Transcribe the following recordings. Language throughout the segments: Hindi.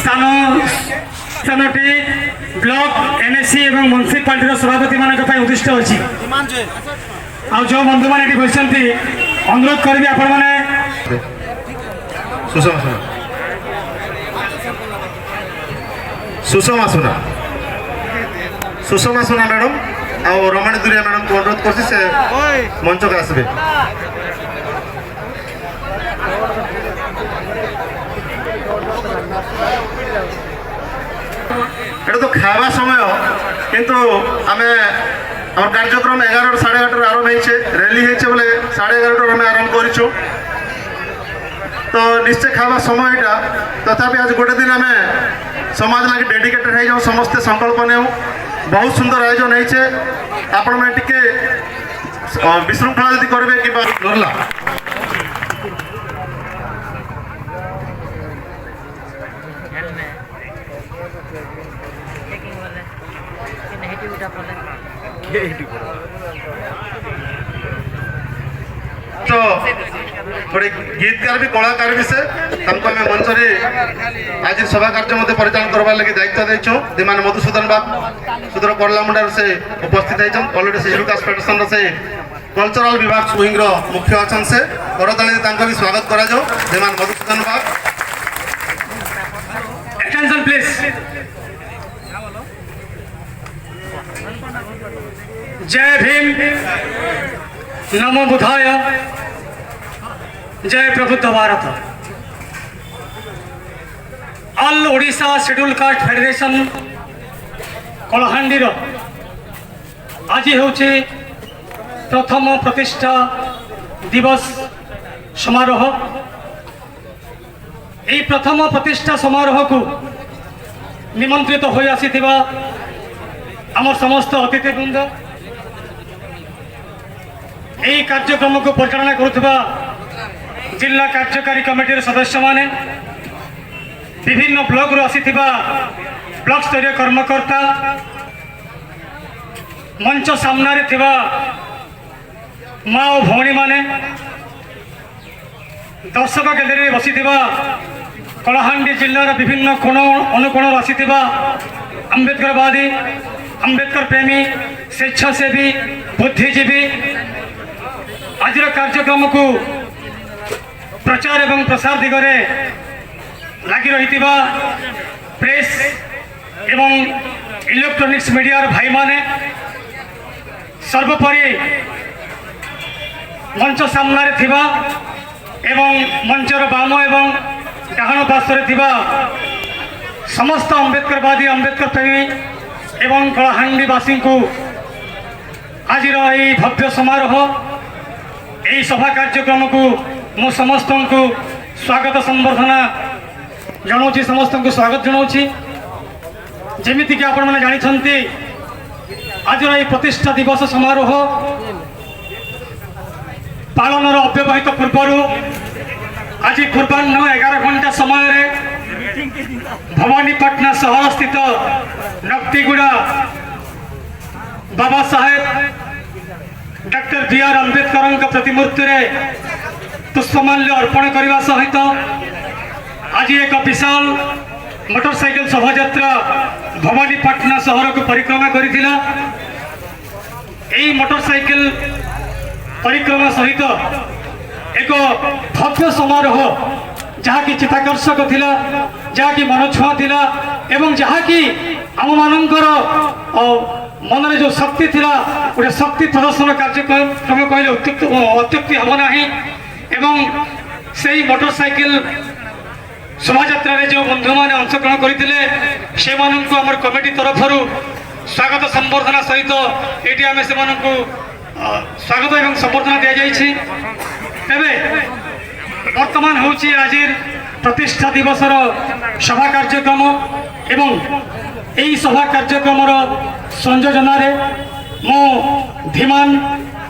स्थानटी ब्लॉक एनएससी और म्युनिसिपालिटी सभापति मान उद्दिष्ट अच्छी आ जो बंधु मैंने बसती अनुरोध करी आपण मैंने सुषमा सुना सुषमा सुना मैडम आ रमणी दुरिया मैडम को अनुरोध कर मंच को आसबे। এটা তো খাওয়া সময় কিন্তু আমি আমার কার্যক্রম 11 সাড়ে 11 আরম্ভ হয়েছে র্যালি হয়েছে বলে 11:30 আমি আরম্ভ করেছু তো নিশ্চয় খাওয়া সময়টা তথাপি আজ গোটে দিন আমি সমাজ লাগে ডেডিকেটেড হয়ে যাও সমস্তে সংকল্প নেও বহুত সুন্দর আয়োজন হয়েছে আপন মানে টিকে বিশৃঙ্খলা যদি করবে কিংবা ধরলা तो गोटे गीतकार भी कलाकार भी से हमको आम मंच आज सभा कार्य मध्य परिचालन करवार लगे दायित्व देचु दिमान मधुसूदन बाब सुदर करला मुंडार से उपस्थित होइछन ऑलरेडी से लुकास फेडरेशन से कल्चरल विभाग स्विंग रो मुख्य अछन से करताली तांको भी स्वागत करा जाओ दिमान मधुसूदन बाब। Attention please. जय भीम नमो बुद्धाय जय प्रबुद्ध Bharat. All Odisha scheduled caste federation कलाहांडीर आज होचे प्रथम प्रतिष्ठा दिवस समारोह। यही प्रथम प्रतिष्ठा समारोह को निमंत्रित हो आसीथिबा आमर समस्त अतिथिवृंद यही कार्यक्रम को परिचालना करुवा जिला कार्यकारी कमिटी सदस्य माने विभिन्न ब्लॉक रू आसीथिबा ब्लॉक स्तरीय कर्मकर्ता मंच सामने थिबा माँ और भौणी माने दर्शक गैलरी बसी कलाहांडी जिलार विभिन्न कोण अनुकोण आसीथिबा अम्बेडकरवादी अम्बेडकर प्रेमी स्वेच्छासेवी बुद्धिजीवी आज कार्यक्रम को प्रचार एवं प्रसार दिगरे लगी रही प्रेस एवं इलेक्ट्रॉनिक्स मीडिया भाई माने सर्वोपरि मंच सामने थिबा एवं मंचर बाम एवं डाहाण पार्श्वे थिबा समस्त अम्बेडकरवादी अम्बेडकर प्रेमी एवं कलाहांडीवासी को आज भव्य समारोह यही सभा कार्यक्रम को मु समस्त को स्वागत संबर्धना जनाऊँगी समस्त को स्वागत जनाऊँगी जमीती कि आपण मैंने जानते आज ये प्रतिष्ठा दिवस समारोह पालन अव्यवहित पूर्वर आज पूर्वाह्न 11 घंटा समय भवानीपाटना शहर स्थित नक्तिगुड़ा बाबा साहेब डॉक्टर बी.आर. अम्बेडकर प्रतिमूर्ति रे पुष्पमाल्य अर्पण करने सहित आज एक विशाल मोटरसाइकिल शोभा यात्रा भवानीपाटना शहर को परिक्रमा करिथिला। यही मोटरसाइकिल परिक्रमा सहित एक भव्य समारोह जहाँकि चित्ताकर्षक थिला जहाँकि मन छुआ थिला एवं जहाँकि आम मानकर मन जो शक्ति थिला गोटे शक्ति प्रदर्शन कार्यक्रम कहले अत्युक्ति हम ना एवं से मोटरसाइकिल शोभा यात्रा जो बंधु मैंने अंशग्रहण करते से आम कमिटी तरफ स्वागत संबर्धना सहित ये आम से स्वागत एवं संबर्धना दि जाइए। तेरे वर्तमान हूँ आज प्रतिष्ठा दिवस सभा कार्यक्रम एवं यही सभा कार्यक्रम संयोजन मु धीमान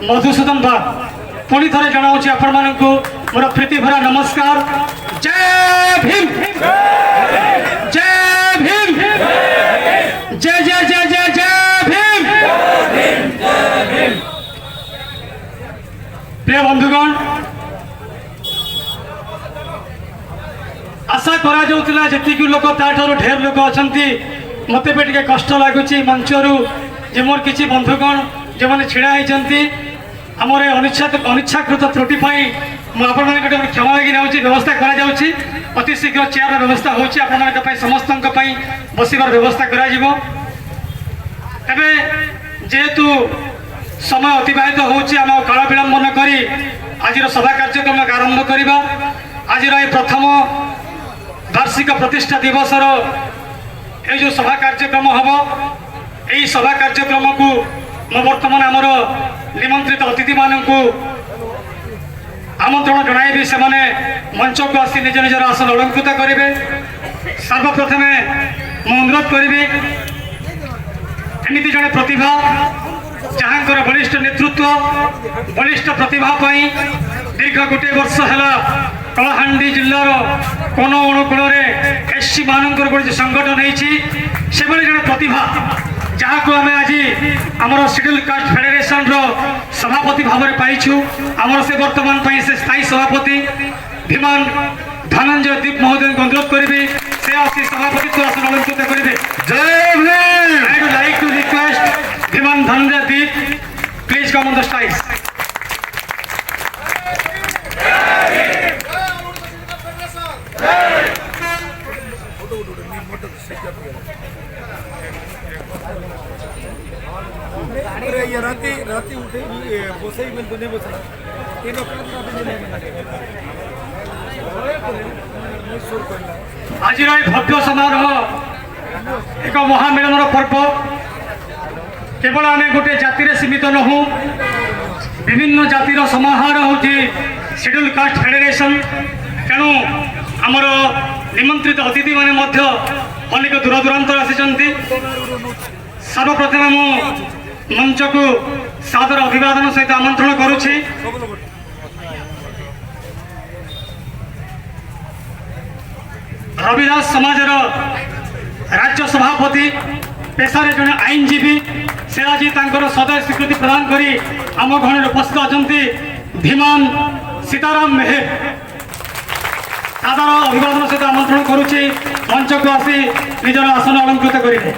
मधुसूदन बाग पुणी थे जनाऊँगी आपण मानक मोर प्रीति भरा नमस्कार। जय भीम जय भीम जय जय जय जय जय भीम। प्रिय बंधुगण आशा करा बेला जी लोक ताठू ढेर लोक अच्छा मत भी टे कष्ट लगुच मंचरू जे मोर किसी बंधुगण जो मैंने ढड़ा होती आमर अनिच्छाकृत त्रुटि मुझे क्षमा लगी ना व्यवस्था कर अति शीघ्र चेयर व्यवस्था होती समस्त बसबार व्यवस्था जेहेतु समय अतिबाहित होम काल विलंब न करी आज सभा कार्यक्रम आरंभ करवा आज प्रथम वार्षिक प्रतिष्ठा दिवस ये जो सभा कार्यक्रम हम यही सभा कार्यक्रम को मैं बर्तमान आमर निमंत्रित अतिथि मानू आमंत्रण जन से मंच को आसी निज निजर आसन अलंकृत करेंगे। सर्वप्रथम मैं अनुरोध करी एमती जड़े प्रतिभा जहाँकर बलिष्ठ नेतृत्व बलिष्ठ प्रतिभा दीर्घ गोटे वर्ष है कलाहांडी जिलार कोन अनुकूल एससी मानकर गोटे संगठन से जड़े प्रतिभा जहाँ को आम आज आमर शेड्यूल कास्ट फेडरेशन सभापति भाव में पाइछु आमर से वर्तमान से स्थायी सभापति धीमान धनंजय दीप महोदय को अनुरोध करी से आसी सभापति आसन अलंकृत करेंगे। जय Bhim. I would like to request Dhiman Dhananjay Deep please come on the stage. राती उठे बसई में दुनिया बसना ये आज भव्य समारोह एक महामिलन पर्व केवल आम गोटे जातिर सीमित नहूँ विभिन्न जातिर समाहार होची शेड्यूल कास्ट फेडरेशन तेणु आमर निमंत्रित अतिथि माने अनेक दूर दूरांतर आसी सर्वप्रथम मु मंच को सादर अभिवादन सहित आमंत्रण करुछि। रविदास समाज राज्य सभापति पेशारे जड़े आईनजीवी से आज सदय स्वीकृति प्रदान करी आम गण उपस्थित अच्छा धीमान सीताराम मेहर सादर अभिवादन सहित आमंत्रण करुछि मंच को आसी निजर आसन अलंकृत करेंगे।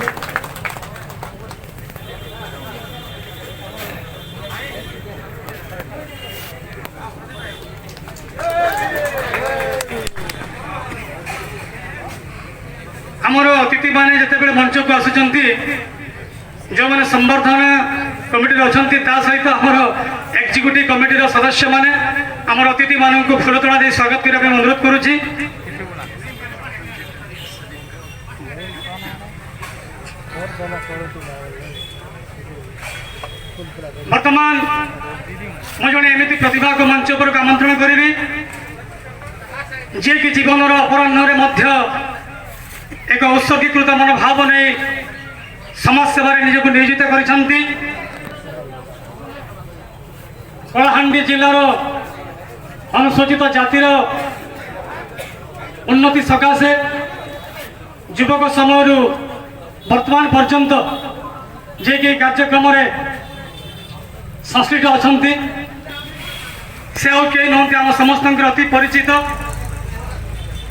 आमर अतिथि माने जिते मंच को आसुंच जो मैंने संवर्धन कमिटी अच्छा सहित आमर एक्जिक्यूटिव कमिटी सदस्य माने आमर अतिथि मानक फूलतोड़ा दे स्वागत करने अनुरोध करुच्ची। वर्तमान मुझे जड़े एमती प्रतिभा को मंच पर आमंत्रण करी जी कि जीवन अपराह्न एक उत्सर्गीकृत मनोभाव नहीं समाज सेवा निजक नियोजित कर कलाहांडी जिलार अनुसूचित जातिर उन्नति सकाशे युवक समय वर्तमान पर्यंत जे कि कार्यक्रम संश्लिष्ट अच्छा से कई नहती आम समस्त अति परिचित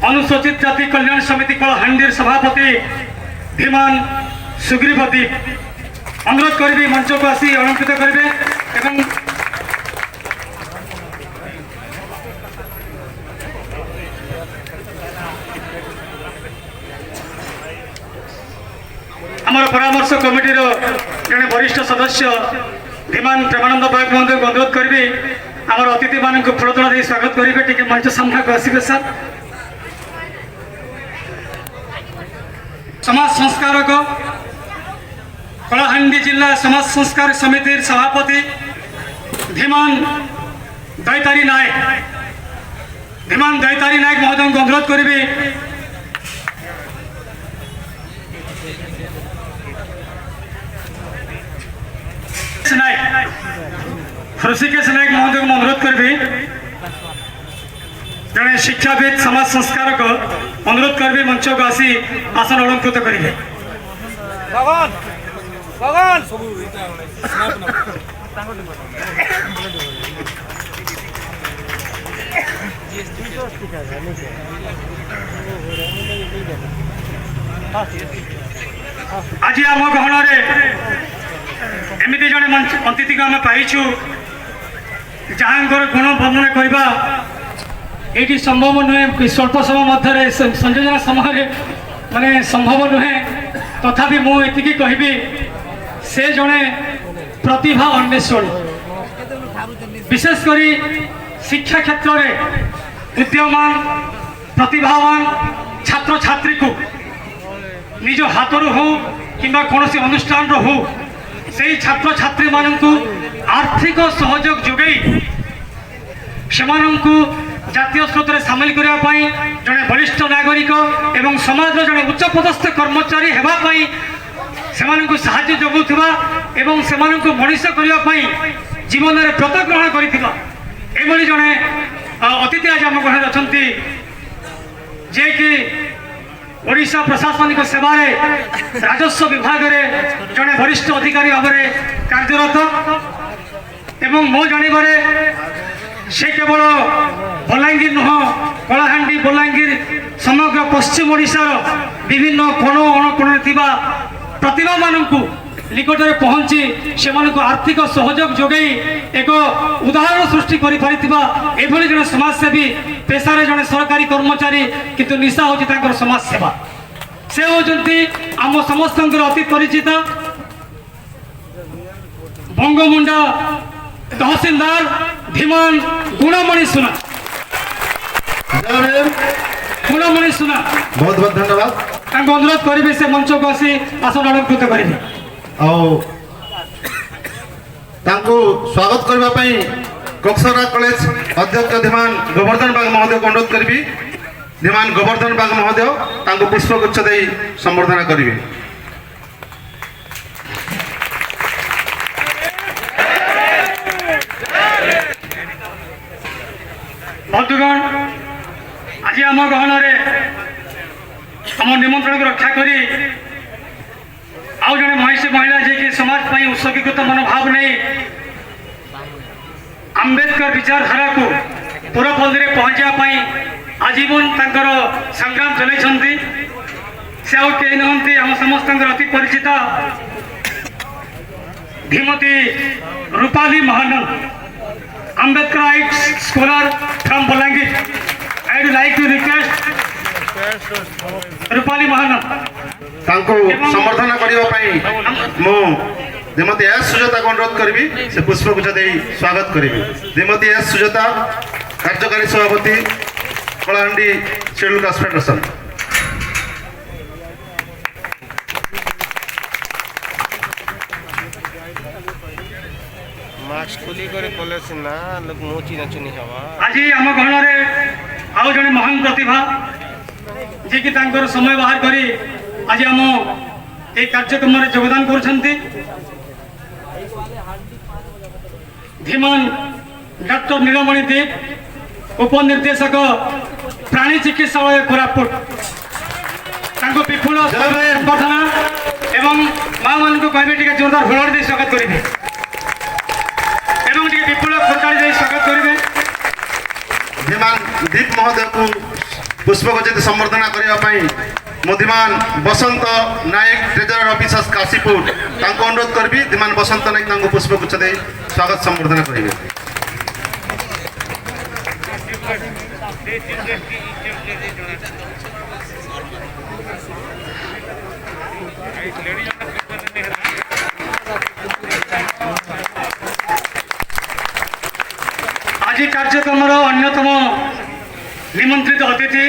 अनुसूचित जाति कल्याण समिति कलाहांडी सभापति धीमान सुग्रीव दीप अनुरोध करी मंच को आसी अलंकृत करेंगे। आमर परामर्श कमिटी जड़े वरिष्ठ सदस्य धीमान प्रेमानंद बाग महोदय को अनुरोध करी आमर अतिथि मान फूलतोड़ा दे स्वागत करेंगे। टी मंच सामना को आसबे सर। समाज संस्कारक कलाहांडी जिला समाज संस्कार समिति सभापति धीमान दैतारी नायक महोदय को अनुरोध करी ऋषिकेश नायक महोदय को अनुरोध करी जड़े शिक्षाविद समाज संस्कारक अनुरोध करी मंच को आसी आसन अलंकृत करेंगे। आज आम गहन एमती जड़े अतिथि को आम पाइछु जहाँ गुण वर्णना करवा ये संभव नुहे स्वल्प समय मध्य संयोजन समय माने संभव नुहे तथापि मुझे कहबी से जड़े प्रतिभा अन्वेषण विशेषकर शिक्षा क्षेत्र में उद्यमान प्रतिभावान छात्र छात्री को निज हाथ हो कि कौन अनुष्ठान हो से छात्र छात्री मानू आर्थिक सहयोग जोगई से जातीय स्रोत में सामिल करने जड़े वरिष्ठ नागरिक एवं समाज जड़े उच्च पदस्थ कर्मचारी होगापी से साहाय्य जगुवा एवं से मनीष करने जीवन में व्रत ग्रहण कर जड़े अतिथि आज आम घर अच्छा जे कि ओडिशा प्रशासनिक सेवा राजस्व विभाग में जड़े वरिष्ठ अधिकारी भाव में कार्यरत एवं मो जानवे से केवल बलांगीर नुह कलाहांडी बलांगीर समग्र पश्चिम ओडिशार विभिन्न कोण अणकोण प्रतिभा मानू निकट में पहुंची से आर्थिक सहयोग जोगई एक उदाहरण सृष्टि कर जड़े समाजसेवी पेशारे जड़े सरकारी कर्मचारी किंतु निशा हूँ समाज सेवा से होती आम समस्त अति परिचित बंगमुंडा तहसीलदार धीमान गुणमणि सुना गुणमणि सुना बहुत बहुत धन्यवाद अनुरोध करी से मंच को आसी आसन अलंकृत करेंगे स्वागत करने कोकसरा कॉलेज अध्यक्ष धीमान गोवर्धन बाग महोदय को अनुरोध करी धीमान गोवर्धन बाग महोदय पुष्पगुच्छ दे संबर्धना करेंगे। बंधुगण आज आम गहन आम निमंत्रण को रक्षा करी आउ जड़े महिला जे कि समाज पर उत्सर्गीकृत मनोभाव नहीं आंबेडकर विचारधारा को पूरपल्ली में पहुँचापी आजीवन तांकर संग्राम चलती से आउ कई नहंती आम समस्त अति परिचित धीमती Rupali Mahanand Ambedkar scholar from Balangir. I would like to request Rupali Mahanand संबर्धना करने श्रीमती एस सुजाता को अनुरोध करी से पुष्पगुच्छ दे स्वागत करी। श्रीमती एस सुजाता कार्यकारी सभापति कलाहांडी शेड्यूल कास्ट फेडरेशन। आज आम गहन आउ जड़े महान प्रतिभा जी कि समय बाहर करी आज आम ये कार्यक्रम में योगदान कर धीमान डॉक्टर नीलमणि देव उपनिर्देशक प्राणी चिकित्सालय कोरापुट विपुल संबर्धना एवं माँ मान को कहे जोरदार होलड़ दे स्वागत करेंगे विपुल खोटाड़ी दे स्वागत करेंगे। धीमान दीप महोदय को पुष्पगुच्छ संबर्धना करने धीमान बसंत नायक ट्रेजरर ऑफिसर्स काशीपुर अनुरोध करी धीमान बसंत नायक पुष्पगुच्छ दे स्वागत संबर्धना करेंगे। आज कार्यक्रम अन्यतम निमंत्रित अतिथि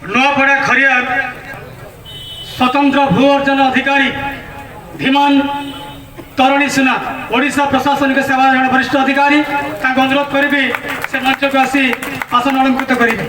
नुआपड़ा खरियार स्वतंत्र भू अर्जन अधिकारी धीमान तरुणी सुना ओडिशा प्रशासनिक सेवा जन वरिष्ठ अधिकारी अनुरोध करी से मंच को आसी आसन अलंकृत करेंगे।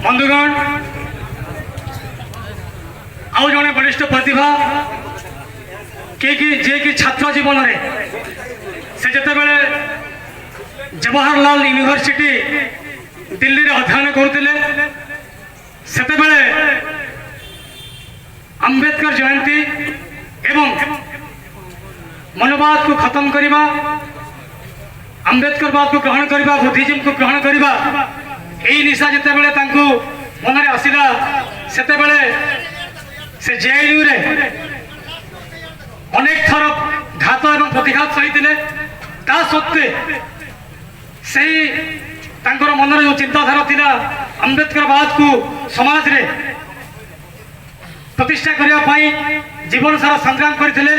बंधुगण आउ जड़े वरिष्ठ प्रतिभा जे कि छात्र जीवन में से जिते जवाहरलाल यूनिवर्सिटी दिल्ली रे अध्ययन करुले सेतेबेले अंबेडकर जयंती एवं मनोवाद को खत्म करवा अंबेडकरवाद को ग्रहण करवा बुद्धिज्म को ग्रहण करवा यही निशा जितेबले मन में आसला सेतेबले से जेएनयू रे अनेक थर घात एवं प्रतिघात सही ता सत्वे से मन जो चिंताधारा थिला अंबेडकरवाद को समाज रे प्रतिष्ठा करने जीवन सारा संग्राम करथिले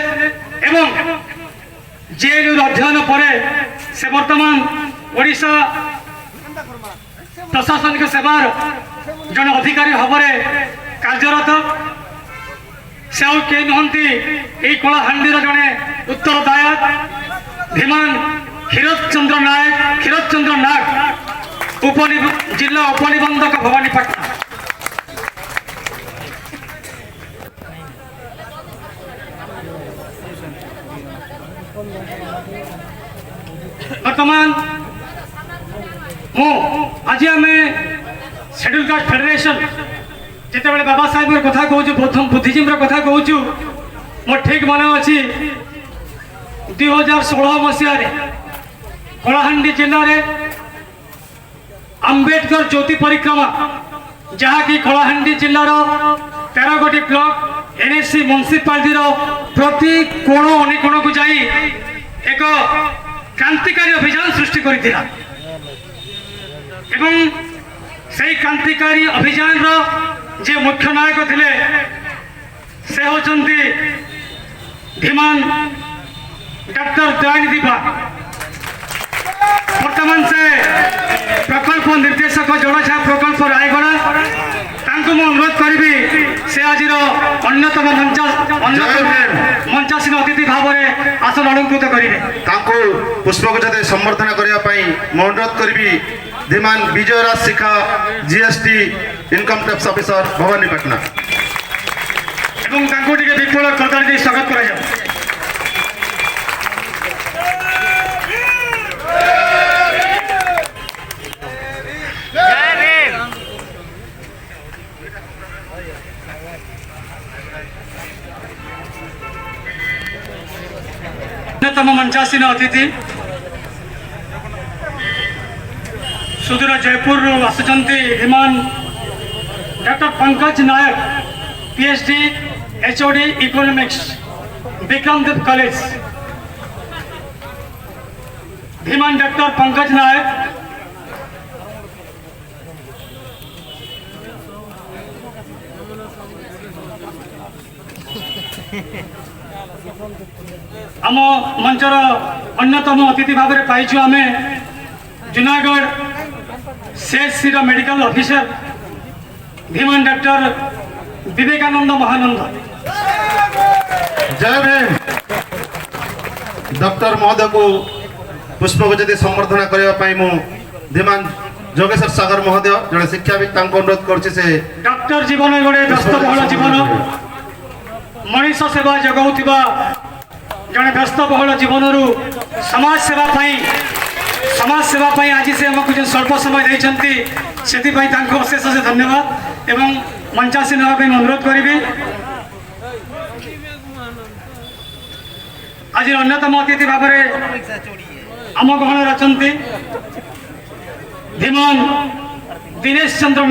एवं जेएनयू अध्ययन पर से वर्तमान ओडिशा प्रशासनिक सेवार जन अधिकारी भाव कार्यरत से कई नुहति यही कलाहांडीर जड़े उत्तरदायक धीमान क्षीरोद चंद्र नाग जिला उपनिबंधक भवानीपाटना। वर्तमान आज आम शेड्यूल कास्ट फेडरेशन जिते बड़े बाबा साहेब कथा कहूँ बुद्धिजीम कथा कहूँ मोर ठीक मन अच्छी 2016 मसीह कलाहांडी जिले में अंबेडकर ज्योति परिक्रमा जहाँकि कलाहांडी जिलार 13 गोटी ब्लॉक एनएससी म्युनिसिपालिटी प्रति कोण अनेकोण को जाई एक क्रांतिकारी अभियान सृष्टि करथिला एवं से क्रांतिकारी अभियान रो जे मुख्य नायक थिले से होचंती धीमान डॉक्टर दयानिधि बाग वर्तमान से प्रकल्प निर्देशक जड़छा प्रकल्प रायगढ़ अनुरोध करी से आज अन्यतम मंचासीन अतिथि भाव में आसन अलंकृत करेंगे पुष्पगुच्छ संबर्धना करने अनुरोध करी धीमान Vijayraj Shikha GST income tax officer Bhawanipatna एवं विपुल करताली स्वागत कर अन्यतम मंचासीन अतिथि सुदूर जयपुर आसुचंती धीमान doctor Pankaj Nayak PhD HOD economics Vikramdev college धीमान डॉक्टर पंकज नायक आम मंचर अन्यतम अतिथि भाव में पाइछु आमे जूनागढ़ सीएचसी मेडिकल ऑफिसर धीमान डॉक्टर विवेकानंद महानंद। जय भीम। डॉक्टर महोदय को पुष्पगुच्छ संबर्धना करने धीमान जोगेश्वर सागर महोदय जड़े शिक्षाविद अनुरोध कर डॉक्टर जीवन गोटे व्यस्तबहुल जीवन मनीष सेवा जगाऊा जड़े व्यस्तबहुल जीवन समाज सेवा आज से आमको जो स्वल्प समय देते से अशेष धन्यवाद एवं मंचासीन होगा अनुरोध करी आज अन्यतम अतिथि भाव में आम गहन अच्छा धीमान दिनेश चंद्र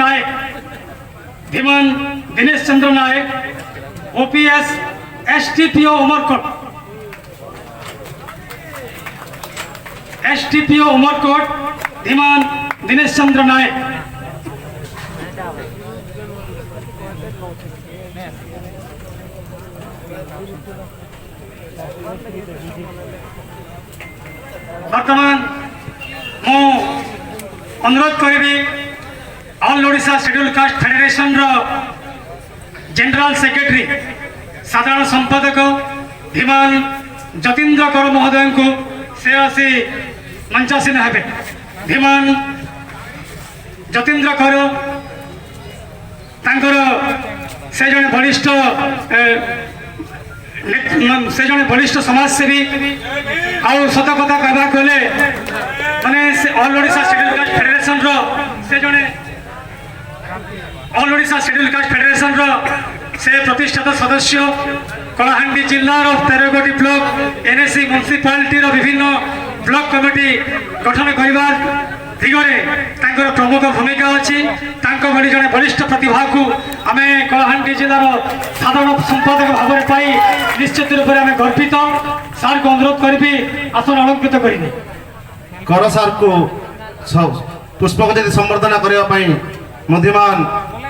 नायक ओपीएस एसटीपीओ उमरकोट धीमान दिनेश चंद्र नायक। वर्तमान मु अनुरोध करी all Odisha scheduled caste federation general secretary साधारण संपादक धीमान जतीन्द्र कर महोदय को से आसी मंचासीन हे धीमान जतीन्द्र कर से जड़े बलिष्ठ समाजसेवी आउ सत कथा कहवा गले ମାନେ ସେ ଅଲ୍ ଓଡ଼ିଶା ସେଡ୍ୟୁଲ୍ କାଷ୍ଟ ଫେଡେରେସନ୍ର ସେ ଜଣେ ଅଲ୍ ଓଡ଼ିଶା ସେଡ୍ୟୁଲ୍ କାଷ୍ଟ ଫେଡେରେସନ୍ର ସେ ପ୍ରତିଷ୍ଠାତା ସଦସ୍ୟ କଳାହାଣ୍ଡି ଜିଲ୍ଲାର 13 ବ୍ଲକ ଏନ୍ଏସି ମ୍ୟୁନିସିପାଲିଟିର ବିଭିନ୍ନ ବ୍ଲକ କମିଟି ଗଠନ କରିବା ଦିଗରେ ତାଙ୍କର ପ୍ରମୁଖ ଭୂମିକା ଅଛି। ତାଙ୍କ ଭଳି ଜଣେ ବରିଷ୍ଠ ପ୍ରତିଭାକୁ ଆମେ କଳାହାଣ୍ଡି ଜିଲ୍ଲାର ସାଧାରଣ ସମ୍ପାଦକ ଭାବରେ ପାଇ ନିଶ୍ଚିତ ରୂପରେ ଆମେ ଗର୍ବିତ। ସାର୍କୁ ଅନୁରୋଧ କରିବି ଆସନ ଅଳଙ୍କୃତ କରିବେ। କର ସାର୍କୁ ପୁଷ୍ପକ ଯଦି ସମ୍ବର୍ଦ୍ଧନା କରିବା ପାଇଁ ମଧିମାନ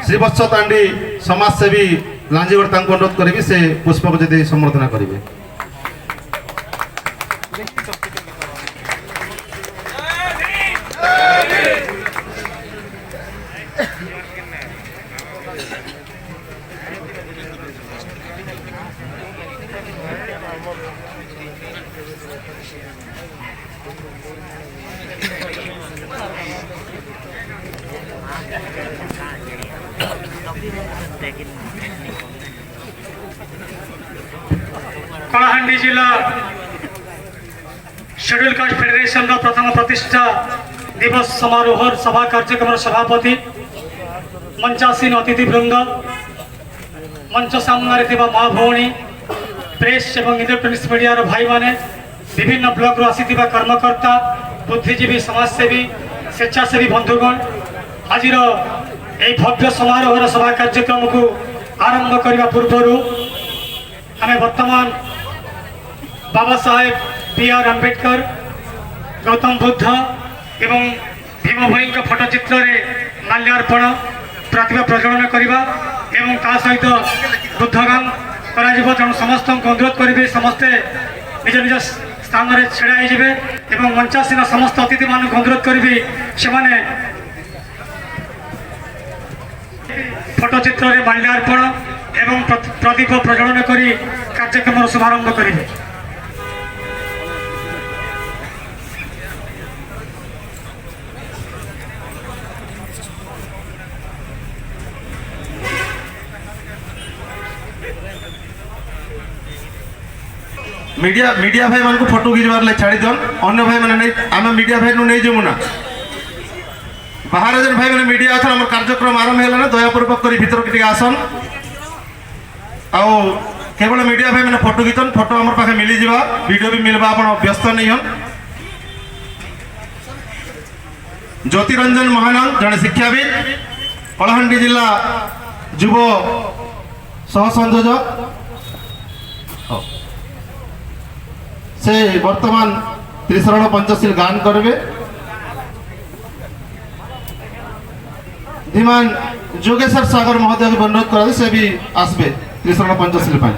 ଶ୍ରୀବତ୍ସ ତାଣ୍ଡି ସମାଜସେବୀ ଲାଞ୍ଜିଗଡ଼ ତାଙ୍କୁ ଅନୁରୋଧ କରିବି ସେ ପୁଷ୍ପକ ଯଦି ସମ୍ବର୍ଦ୍ଧନା କରିବେ। कलाहांडी जिला शेड्यूल कास्ट फेडरेशन प्रथम प्रतिष्ठा दिवस समारोह सभा कार्यक्रम सभापति मंचासीन अतिथिवृंद मंच सामने माँ भौणी प्रेस और इलेक्ट्रोनिक्स मीडिया भाई माने विभिन्न ब्लॉक रू आसी कर्मकर्ता बुद्धिजीवी समाजसेवी स्वेच्छासेवी बंधुगण आज भव्य समारोह सभा कार्यक्रम को आरंभ करने पूर्वर आम वर्तमान बाबा साहेब बी.आर. आंबेडकर गौतम बुद्ध एवं भीम भाई फोटोचित्र माल्यार्पण प्रतिभा प्रज्वलन करवा एवं ता सहित बुद्धगान करा तेणु समस्त अनुरोध करेंगे समस्ते निज निज स्थान में छेड़ा हो मंचासीन समस्त अतिथि मान अनुरोध करी से फोटोचित्र माल्यार्पण एवं प्रदीप प्रज्वलन कर कार्यक्रम शुभारंभ करेंगे। मीडिया भाई मान को फोटो खिचवार छाड़ी दिन अन्य भाई मैंने आम मीडिया भाई नहीं जीवु ना बाहर जन भाई मैंने मीडिया अच्छा आम कार्यक्रम आरंभ है दयापूर्वक कर भर के आसन आउ केवल मीडिया भाई मैंने फोटो खींचन फोटो आम पाखे मिली जावा वीडियो भी मिलवा आप व्यस्त नहीं हन। ज्योतिरंजन महानंद जड़े शिक्षाविद कलाहांडी जिला युव सह संयोजक से वर्तमान त्रिशरण पंचशील गान करेंगे। धीमान जोगेश्वर सागर महोदय को अनुरोध करा से भी आसबे त्रिशरण पंचशील पाई।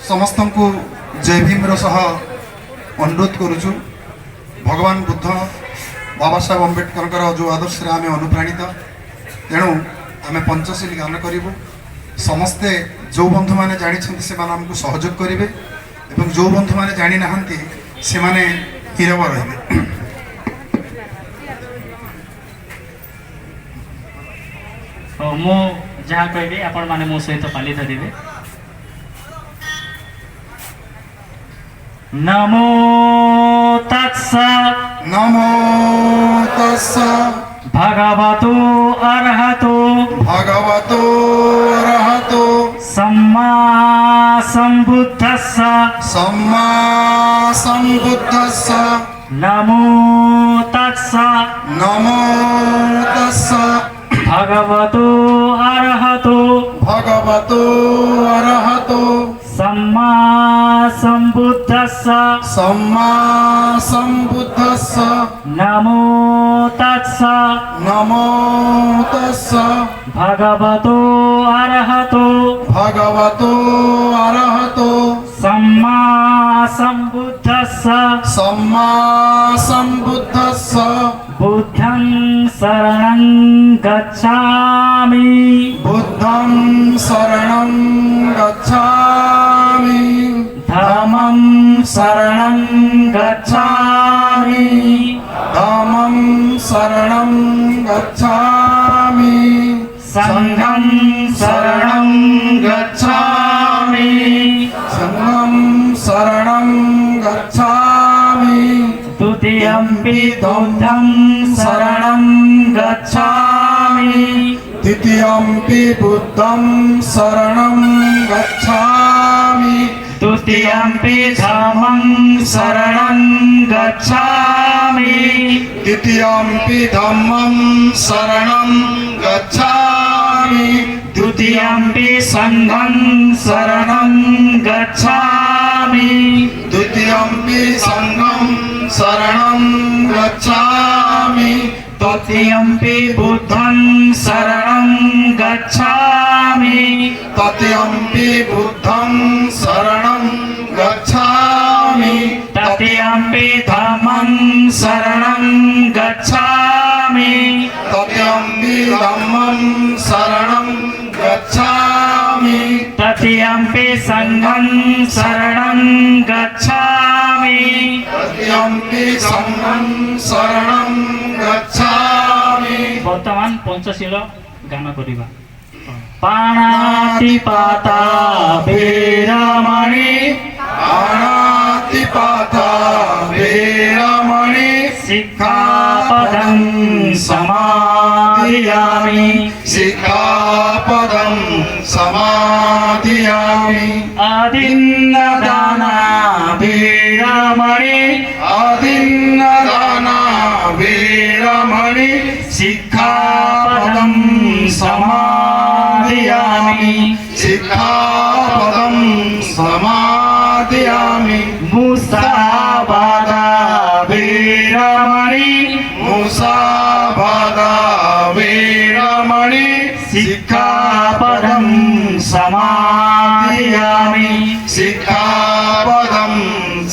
समस्त को जय भीम सह अनुरोध करुचु भगवान बुद्ध बाबा साहेब अम्बेडकर जो आदर्श आम अनुप्राणित तेणु आम पंचशील गान करूँ समस्ते जो बंधु मैंने जानी से आमको सहयोग करेंगे और जो बंधु मैंने जानी ना से माने नीरव रहे। मु जहाँ कहि आपण माने मो सहित पाली धरिबे। नमो तत्सा नमो तस्सा भगवतो अरहतो सम्मा संबुद्धस्सा नमो तत्सा भगवतो अरहतो सम्मा संबुद्धस्सा सम्मा सम्बुद्धस्स नमो तत्स नमो तस्स भगवतो अरहतो भगवतो अरहतो सम्मा सम्बुद्धस्स सम्मा सम्बुद्धस्स बुद्धं शरणं गच्छामि बुद्धं शरणं गच्छामि धम्मं शरणं गच्छामि धम्मं शरणं गच्छामि संघं शरणं गच्छामि संघं शरणं गच्छामि द्वितीयंपि बुद्धं शरणं गच्छामि द्वितीयंपि बुद्धं शरणं गच्छामि तृतीयंपि धम्मं शरणं गच्छामि द्वितीयंपि धम्मं शरणं गच्छामि तृतीयंपि संघं शरणं गच्छामि द्वितीयंपि संघं शरणं गच्छामि तृतीयंपि बुद्धं शरणं गच्छामि तृतीयंपि बुद्धं शरणं गच्छामि तृतीयंपि धम्मं शरणं गच्छामि तृतीयंपि धम्मं शरणं गच्छामि तृतीयंपि संघं शरणं गच्छामि तृतीयंपि संघं शरणं गच्छामि बर्तमान पंचशील गान करिबा पाणातिपाता वीरमणि अनातिपाता वीरमणि सिक्खापदं समादियामि सिक्खापदं समादियामि आदिन्नदाना वीरमणि आदिन्नदाना वीरमणि सिक्खापदं समादियामि सिक्खापदं समादियामि मुसावादा वीरमणि मुसावादा वीरमणि सिक्खापदं समादियामि सिक्खापदं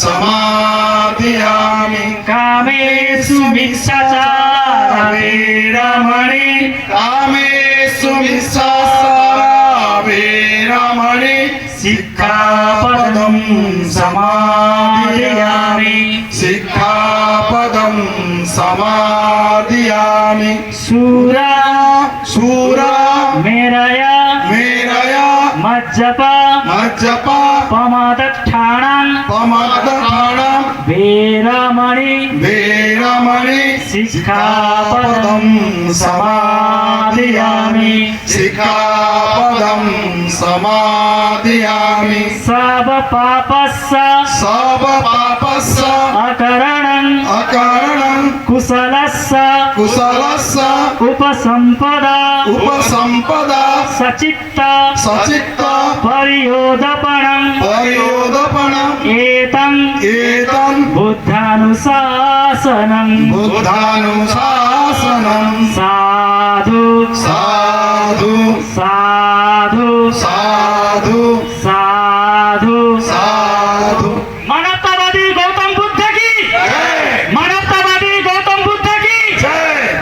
समादियामि कामेषु मिथ्याचार वीरमणि कामेषु मिथ्याचार वीरमणि सिक्खापदं समादियामि सिक्खापदं समादियामि सूरा शूरा मेरया मेरया मज्जपा मज्जपा पमादक्षाणां पमादक्षाणां वीरमणि वीरमणि सिक्खापदं समादियामि सिक्खापदं समादियामि सब पापस्य सब पापस्य अकरणं अकारणं कुशलस्य कुशलस्य उपसंपदा उपसंपदा सचित्त सचित्त परियोदपणं परियोदपणम् एतं एतं बुद्धानुशासनं बुद्धानुशासनं साधु साधु साधु साधु साधु साधु मानवतावादी गौतम बुद्ध की मानवतावादी गौतम बुद्ध की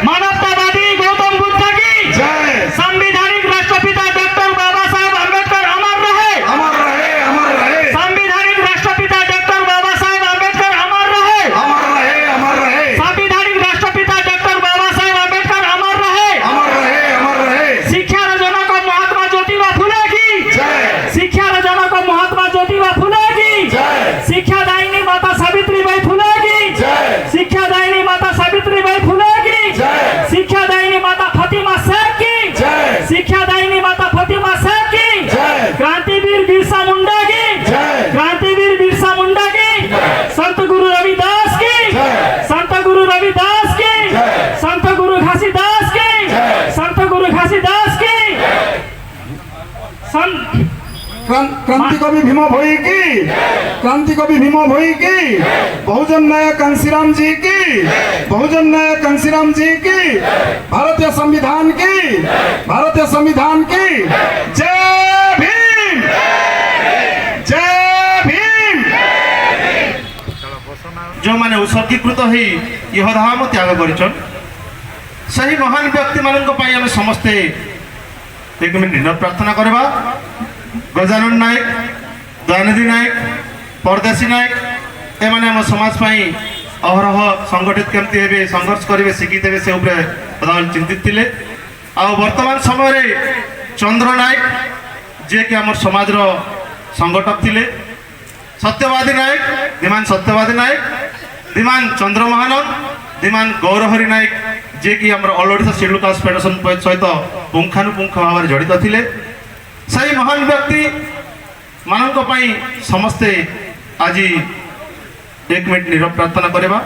मानवतावादी गौतम बुद्ध की जय संविधानिक राष्ट्रपिता डॉक्टर बाबा साहेब अम्बेडकर अमर रहे अमर रहे अमर रहे संविधानिक राष्ट्रपिता डॉक्टर बाबा साहेब अम्बेडकर अमर रहे अमर रहे अमर रहे संविधानिक राष्ट्रपिता डॉक्टर क्रांति कवि भीम भोई की, क्रांति कवि भीम भोई की, बहुजन नायक कांसीराम जी की, बहुजन नायक कांसीराम जी की, भारतीय संविधान की, भारतीय संविधान की। जय भीम, जय भीम। जो माने उत्सर्गीकृत ही यह धाम त्याग करिछन सही महान व्यक्ति मानक पई हम समस्ते एक मिनिट प्रार्थना करबा। गजानन नायक, दयानिधि नायक, परदेशी नायक एमाने हम समाज पई अहरह संगठित केमती हेबे, संघर्ष करेंगे, शिक्षित हेबे से उपरे प्रधान चिंतित थिले। आ वर्तमान समय रे चंद्र नायक जे कि हमर समाज रो संगठक थिले, सत्यवादी नायक, धीमान सत्यवादी नायक, धीमान चंद्र महानंद, धीमान गौरहरि नायक जे कि हमर all Odisha scheduled caste federation सहित पुंखानुपुंख भाव जड़ित थिले। सही महान व्यक्ति मानक पई समस्ते आज एक मिनट नीरव प्रार्थना करबा।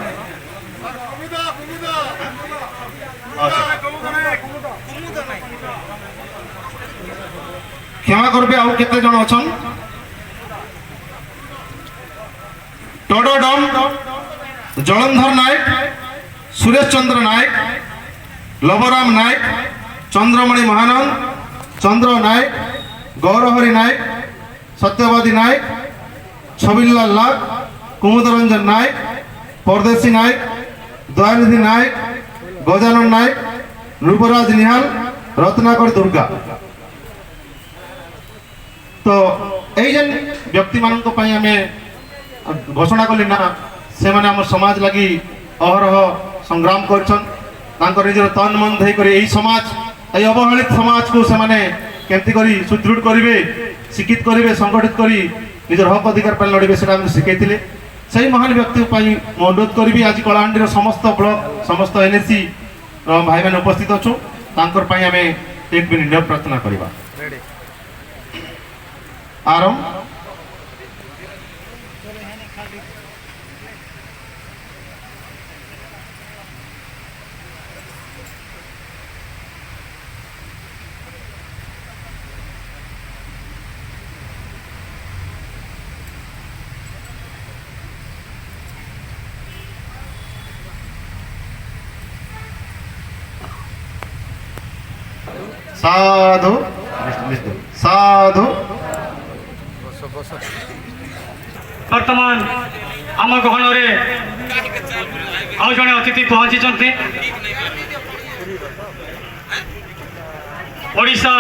क्षमा करबे आउ केते जण अछन। टोडोडम जलंधर नायक, सुरेश चंद्र नायक, लवराम नायक, चंद्रमणि महानंद, चंद्र नायक, गौरहरि नायक, सत्यवादी नायक, छबिललाल नाग, कुमुदरंजन नायक, परदेशी नायक, दयानिधि नायक, गजानन नायक, रूपराज निहाल, रत्नाकर दुर्गा। तो एजन व्यक्ति मानक पई हमें घोषणा कली ना से माने हमर समाज लगी अहरह संग्राम करछन। तांकर निजर तन मन धई करे एही समाज, एही अवहेलित समाज को से माने केमती करी सुदृढ़ करिवे, शिक्षित करिवे, संगठित करी निजर हक अधिकार पर लड़िवे सेटा हम शिखाइथिले। सही महान व्यक्ति पई मैं अनुरोध करी आज कलाहांडी रो समस्त ब्लॉक, समस्त एनएससी भाई मैंने उपस्थित अछु, तांकर पई हमें एक मिनिट प्रार्थना करबा। आरंभ। साधु साधु। वर्तमान आम गहन आउ जड़े अतिथि पहुंची ओडिशा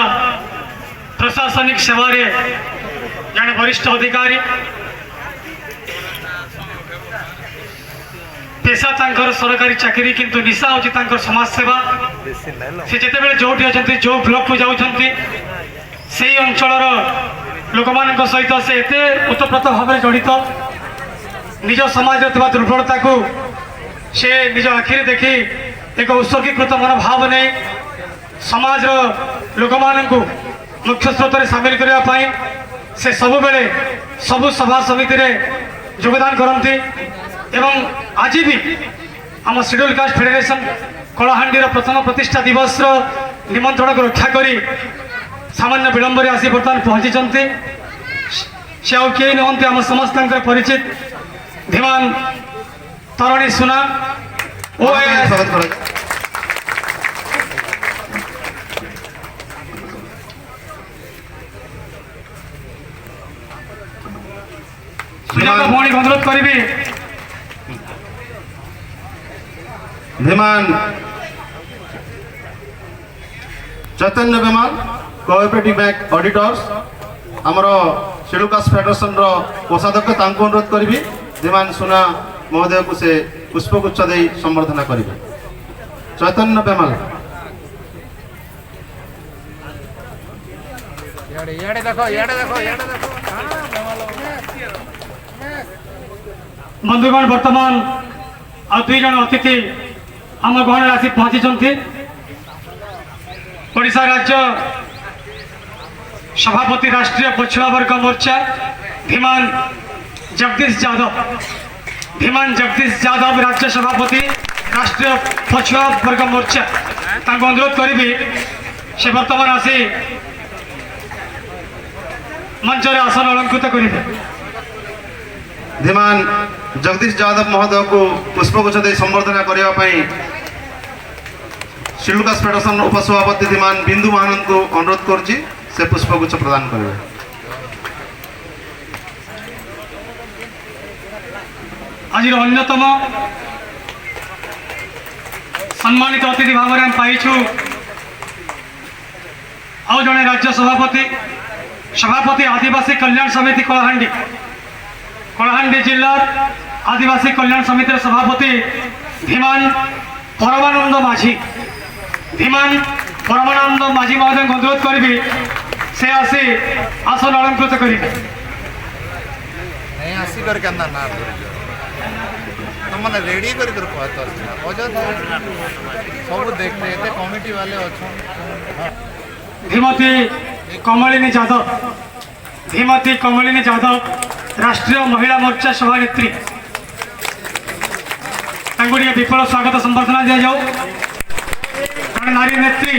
प्रशासनिक सेवा रे जड़े वरिष्ठ अधिकारी, पेशा तांकर सरकारी चाकरी किंतु निशा होची तांकर समाज सेवा। से जेते बेले जोठी अछंती, जो ब्लॉक को जाउछंती, सेही अंचलर लोक मानक सहित से एते ओतप्रोत भाव जड़ित, निज समाज रे दुर्बलता को से निज आखिरे देखी एक उत्सर्गीकृत मनोभाव नहीं समाज लोक मानक मुख्य स्रोत में सामिल करने से सबु बेले सबु सभा समिति रे योगदान करती। एवं आज भी आम शेड्यूल कास्ट फेडरेशन कलाहांडी प्रथम प्रतिष्ठा दिवस निमंत्रण को रक्षा करी सामान्य विलंब आसी बर्तमान पहुंची से आउ कई नहंती आम समस्त परिचित धीमान तरुणी सुना सुजाता भौणी अनुरोध करी धीमान चैतन्य बेमाल कोऑपरेटिव बैंक ऑडिटर्स आमर शेड्यूल कास्ट फेडरेशन कोषाध्यक्ष तांको अनुरोध करी धीमान सुना महोदय को से पुष्पगुच्छ दे संबर्धना करेंगे। चैतन्य बेमाल। बंधुगण वर्तमान आ दुई जन अतिथि आम गहन आसी पहुंची ओडिशा राज्य सभापति राष्ट्रीय पछुआ वर्ग मोर्चा धीमान जगदीश यादव राज्य सभापति राष्ट्रीय पछुआ वर्ग मोर्चा अनुरोध करी से बर्तमान आसी मंच रे आसन अलंकृत करेंगे। धीमान जगदीश यादव महोदय को पुष्पगुच्छ दे संबर्धना करने शिलुकास फेडरेशन उपसभापति धीमान बिंदु महानंद को अनुरोध करुच्ची से पुष्पगुच्छ प्रदान करेंगे। आज अन्यतम सम्मानित अतिथि भाव में पाइछु आउ जड़े राज्य सभापति आदिवासी कल्याण समिति कलाहांडी जिला आदिवासी कल्याण समिति सभापति धीमान परमानंद माझी महोदय को अनुरोध करी से आसी आसन अलंकृत करेंगे। नहीं आसिकर केन्ना ना तुमने रेडी कर सब देखते ये कमिटी वाले अच्छा धीमती कमलिनी जादव राष्ट्रीय महिला मोर्चा सभानेत्री विपुल स्वागत संबर्धना दि जाऊ। नारी नेत्री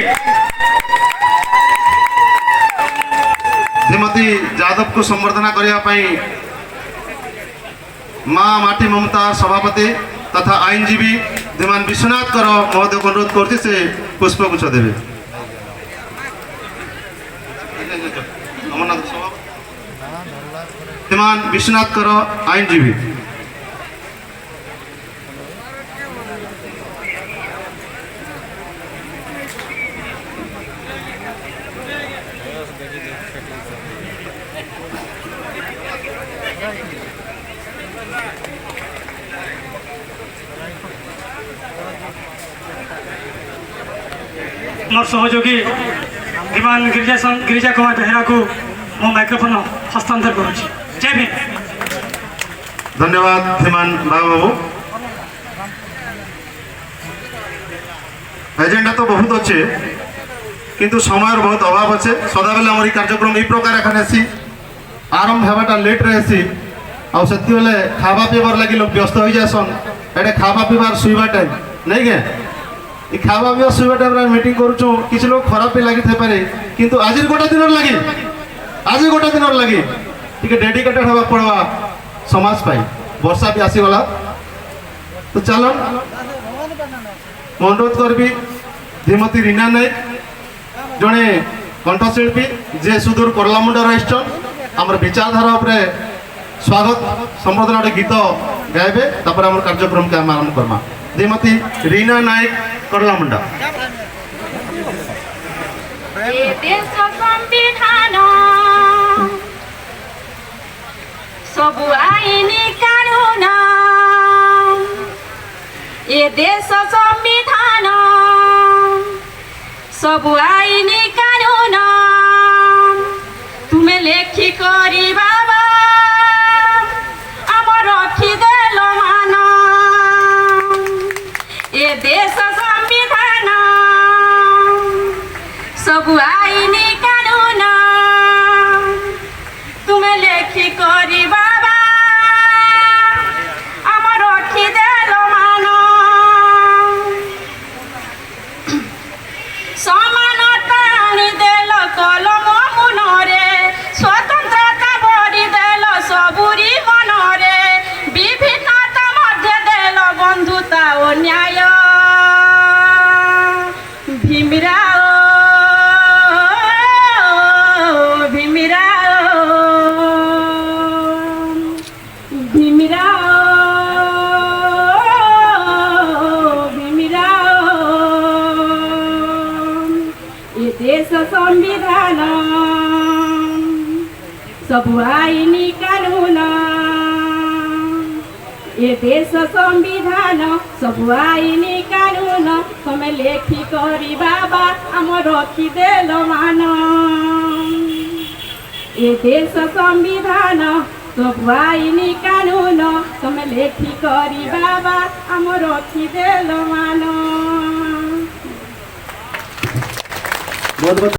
धीमती यादव को संबर्धना करने माँ माटी ममता सभापति तथा आईनजीवी धीमान विश्वनाथ कर महोदय को अनुरोध करती से पुष्पगुच्छ देवे। धीमान विश्वनाथ कर आईनजीवी मोर सहयोगी धीमान गिरिजा कुमार बेहरा को मो माइक्रोफोन हस्तांतर करुच्ची। जय भीम। धन्यवाद धीमान बाबू। एजेंडा तो बहुत अच्छे किंतु समय बहुत अभाव अच्छे सदा बेले आम कार्यक्रम यही प्रकार एखाने सी आरंभ होगा लेट रे आते बेले खावा पीबार लगे लोग व्यस्त हो जासन एटे खावा पीबार शुवा टाइम नहीं के खावा पीवा शुवा टाइम मीटिंग करूँ किसी लोग खराब भी लगी पारे किंतु आज गोटे दिन लगे टे डेडिकेटेड हवा पड़वा समाज पाई वर्षा भी आसीगला तो चलो अनुरोध करी धीमती रीना नायक जड़े कंठशिल्पी जे सुदूर करलामुंडा रही आम विचारधारा उपरे स्वागत संबर्धना गोटे गीत गाइबे तापर आम कार्यक्रम के आरंभ करमा। धीमती रीना नायक करलामुंडा। सबु आईनी कानून ए देश संविधान सबु आईनी कानून तुम्हें लेखी करी बाबा आम रखी देल मान ए देश संविधान सबु आईनी कानून तुम्हें लेखी करी संविधान सबु आईनी कानून ए देश संविधान सबु आईनी कानून तुम्हें लेखी करी बाबा आम रखी देल मान ए देश संविधान सबु आईनी कानून तुम्हें लेखी करी बाबा आम रखी देल मान।